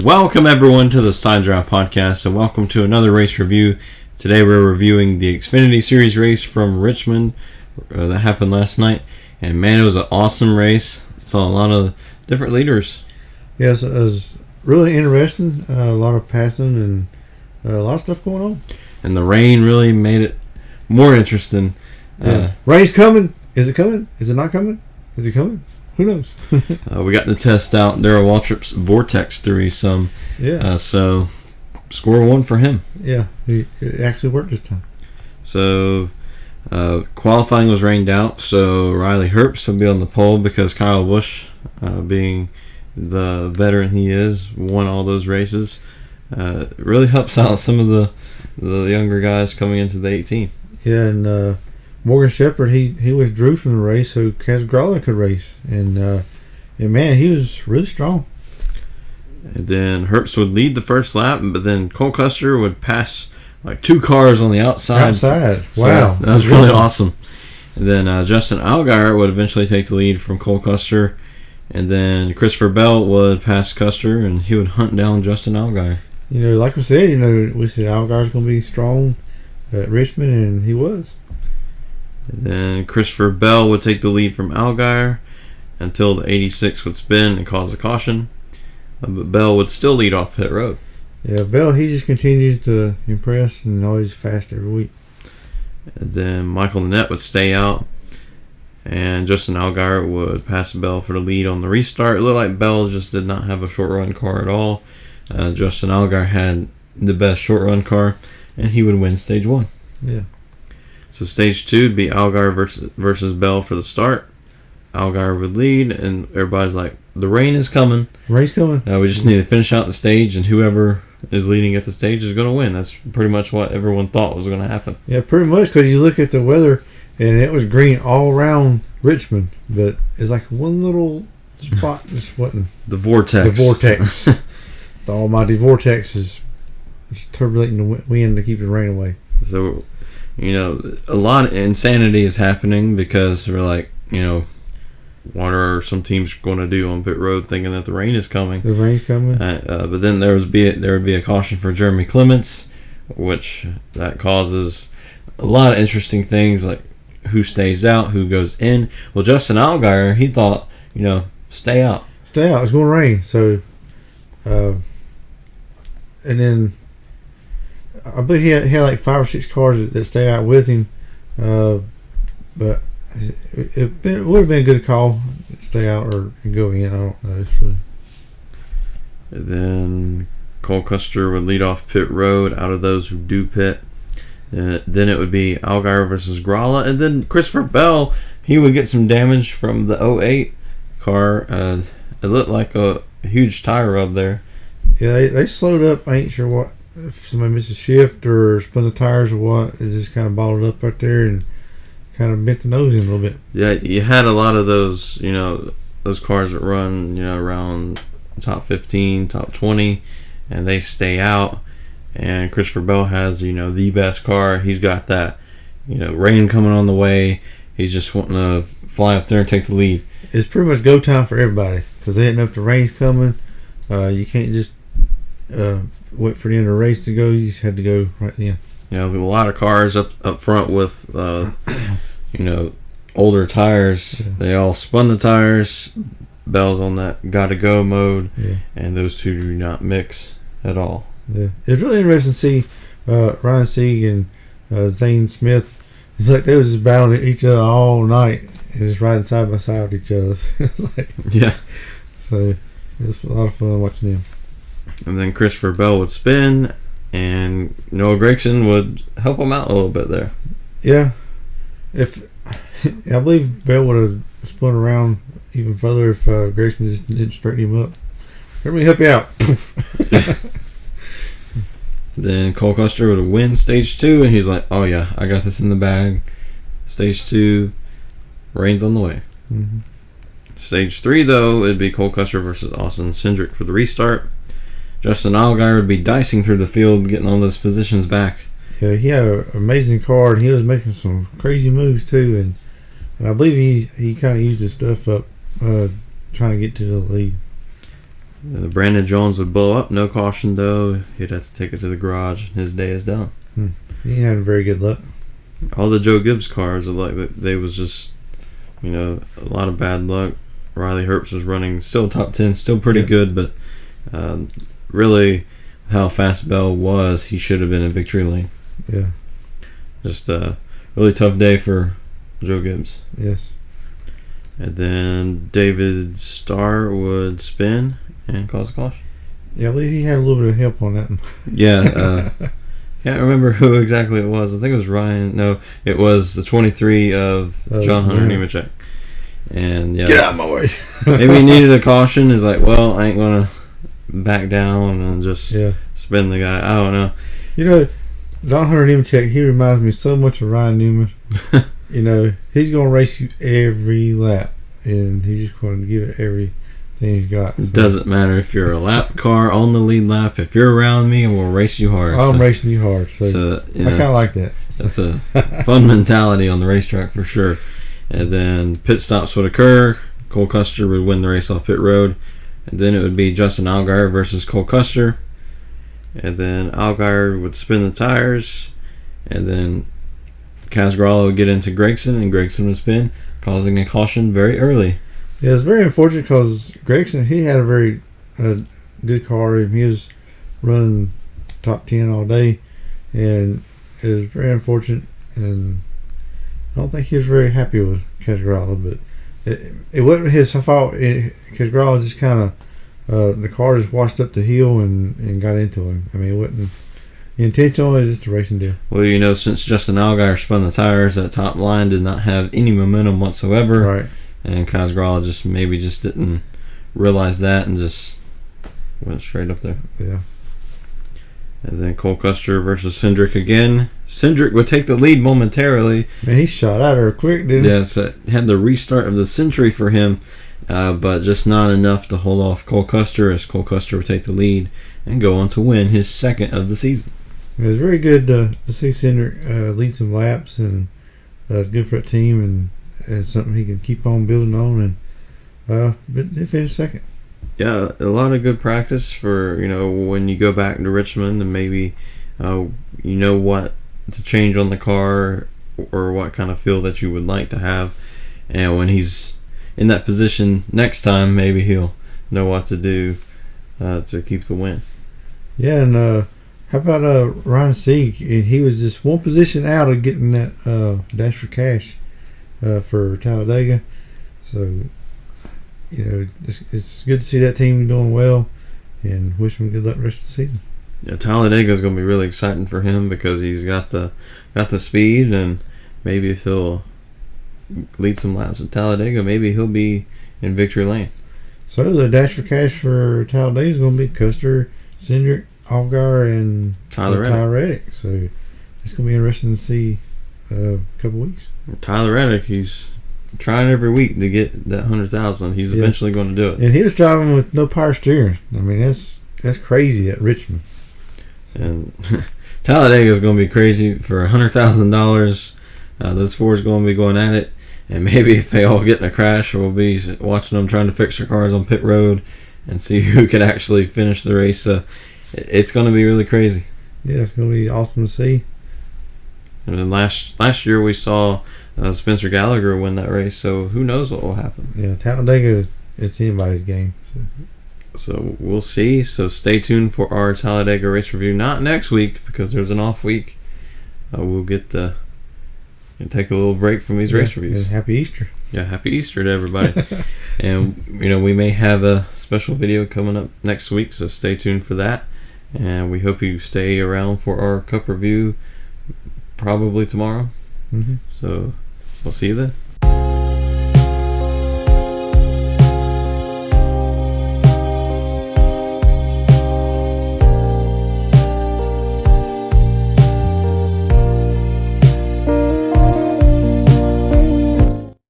Welcome everyone to the Side Drive Podcast, and welcome to another race review. Today we're reviewing the Xfinity Series race from Richmond that happened last night, and man, it was an awesome race. Saw a lot of different leaders. Yes, it was really interesting. A lot of passing and a lot of stuff going on. And the rain really made it more interesting. Rain's coming. Is it coming? Is it not coming? Is it coming? Who knows? We got to test out Darrell Waltrip's Vortex 3 some. Yeah. So, score 1 for him. Yeah, it actually worked this time. So, qualifying was rained out, so Riley Herbst will be on the pole because Kyle Busch, being the veteran he is, won all those races. Really helps out some of the younger guys coming into the 18. Yeah, and Morgan Shepherd, he withdrew from the race so Gralla could race. And man, he was really strong. And then Herbst would lead the first lap, but then Cole Custer would pass like 2 cars on the outside. Wow. So that was really awesome. And then Justin Allgaier would eventually take the lead from Cole Custer. And then Christopher Bell would pass Custer, and he would hunt down Justin Allgaier. You know, like we said, we said Allgaier's going to be strong at Richmond, and he was. And then Christopher Bell would take the lead from Allgaier until the 86 would spin and cause a caution. But Bell would still lead off pit road. Yeah, Bell, he just continues to impress and always fast every week. And then Michael Nett would stay out, and Justin Allgaier would pass Bell for the lead on the restart. It looked like Bell just did not have a short run car at all. Justin Allgaier had the best short run car, and he would win stage 1. Yeah. So stage 2 would be Allgaier versus Bell for the start. Allgaier would lead, and everybody's like, the rain is coming. Rain's coming. We just need to finish out the stage, and whoever is leading at the stage is going to win. That's pretty much what everyone thought was going to happen. Yeah, pretty much, because you look at the weather, and it was green all around Richmond, but it's like one little spot just wasn't. The vortex. The vortex. The almighty vortex is turbulating the wind to keep the rain away. So, a lot of insanity is happening because we're like, what are some teams going to do on pit road thinking that the rain is coming? The rain's coming. But then there would be a caution for Jeremy Clements, which that causes a lot of interesting things like who stays out, who goes in. Well, Justin Allgaier, he thought, stay out. Stay out. It's going to rain. So, and then I believe he had like 5 or 6 cars that stayed out with him. But it would have been a good call to stay out or go in. I don't know. It's really. And then Cole Custer would lead off pit road out of those who do pit. Then it would be Allgaier versus Gralla. And then Christopher Bell, he would get some damage from the 08 car. It looked like a huge tire rub there. Yeah, they slowed up. I ain't sure what. If somebody missed a shift or spun the tires or what. It just kind of balled up right there and kind of bent the nose in a little bit. Yeah, you had a lot of those, those cars that run, around top 15, top 20, and they stay out. And Christopher Bell has, the best car. He's got that, rain coming on the way. He's just wanting to fly up there and take the lead. It's pretty much go time for everybody because they didn't know if the rain's coming. You can't just wait for the end of the race to go. You just had to go right then. A lot of cars up front with, older tires. Yeah. They all spun the tires. Bell's on that gotta-go mode, and those two do not mix at all. Yeah, it's really interesting to see Ryan Sieg and Zane Smith. It's like they was just battling each other all night and just riding side by side with each other. It's like, so it was a lot of fun watching them. And then Christopher Bell would spin, and Noah Gragson would help him out a little bit there. Yeah, I believe Bell would have spun around even further if Gragson just didn't straighten him up. Let me help you out. Then Cole Custer would win stage 2, and he's like, "Oh yeah, I got this in the bag." Stage 2, rain's on the way. Mm-hmm. Stage 3, though, it'd be Cole Custer versus Austin Cindric for the restart. Justin Allgaier would be dicing through the field, getting all those positions back. Yeah, he had an amazing car, and he was making some crazy moves too. And I believe he kind of used his stuff up, trying to get to the lead. Brandon Jones would blow up, no caution though. He'd have to take it to the garage, and his day is done. He had very good luck. All the Joe Gibbs cars are like they was just, a lot of bad luck. Riley Herbst was running still top 10, still pretty good, but really how fast Bell was, he should have been in victory lane. Yeah. Just a really tough day for Joe Gibbs. Yes. And then David Starr would spin and cause a caution. Yeah, I believe he had a little bit of help on that one. Yeah. Can't remember who exactly it was. I think it was Ryan. No, it was the 23 of John Hunter Nemechek. And yeah, get out of my way. Maybe he needed a caution. He's like, well, I ain't gonna back down and just spin the guy. I don't know. John Hunter Nemechek, he reminds me so much of Ryan Newman. He's gonna race you every lap, and he's just going to give it everything he's got. It doesn't matter if you're a lap car on the lead lap. If you're around me, we'll race you hard. I'm racing you hard. So I kind of like that. That's a fun mentality on the racetrack for sure. And then pit stops would occur. Cole Custer would win the race off pit road. And then it would be Justin Allgaier versus Cole Custer. And then Allgaier would spin the tires. And then Casgralla would get into Gregson, and Gregson would spin, causing a caution very early. Yeah, it's very unfortunate because Gregson, he had a very good car. He was running top 10 all day. And it was very unfortunate. And I don't think he was very happy with Casgralla, but it wasn't his fault. Casgralla just kind of the car just washed up the hill and got into him. I mean, it wasn't intentional. It was just a racing deal. Well, since Justin Allgaier spun the tires, that top line did not have any momentum whatsoever. Right. And Casgralla just didn't realize that and just went straight up there. Yeah. And then Cole Custer versus Cindric again. Cindric would take the lead momentarily. Man, he shot out her quick, didn't he? Yeah, so had the restart of the century for him, but just not enough to hold off Cole Custer, as Cole Custer would take the lead and go on to win his second of the season. It was very good to see Cindric lead some laps, and it's good for that team, and it's something he can keep on building on. And but they finished second. Yeah, a lot of good practice for when you go back to Richmond, and maybe what to change on the car or what kind of feel that you would like to have, and when he's in that position next time, maybe he'll know what to do to keep the win. Yeah, and how about Ryan Sieg? He was just one position out of getting that Dash for Cash for Talladega, so. It's good to see that team doing well, and wish him good luck the rest of the season. Yeah, Talladega is going to be really exciting for him because he's got the speed, and maybe if he'll lead some laps at Talladega, maybe he'll be in victory lane. So the Dash for Cash for Talladega is going to be Custer, Cindric, Allgaier, and Tyler Reddick. So it's going to be interesting to see a couple weeks. Tyler Reddick, he's trying every week to get that 100,000. He's eventually going to do it. And he was driving with no power steering. I mean, that's crazy at Richmond. And Talladega is going to be crazy for $100,000. Those fours going to be going at it. And maybe if they all get in a crash, we'll be watching them trying to fix their cars on pit road and see who can actually finish the race. So it's going to be really crazy. Yeah, it's going to be awesome to see. And then last year we saw Spencer Gallagher win that race, so who knows what will happen. Yeah, Talladega, it's anybody's game. So we'll see. So stay tuned for our Talladega race review. Not next week because there's an off week. We'll get to take a little break from these race reviews. Happy Easter. Yeah, happy Easter to everybody. And we may have a special video coming up next week, so stay tuned for that. And we hope you stay around for our Cup review probably tomorrow. Mm-hmm. So we'll see you then.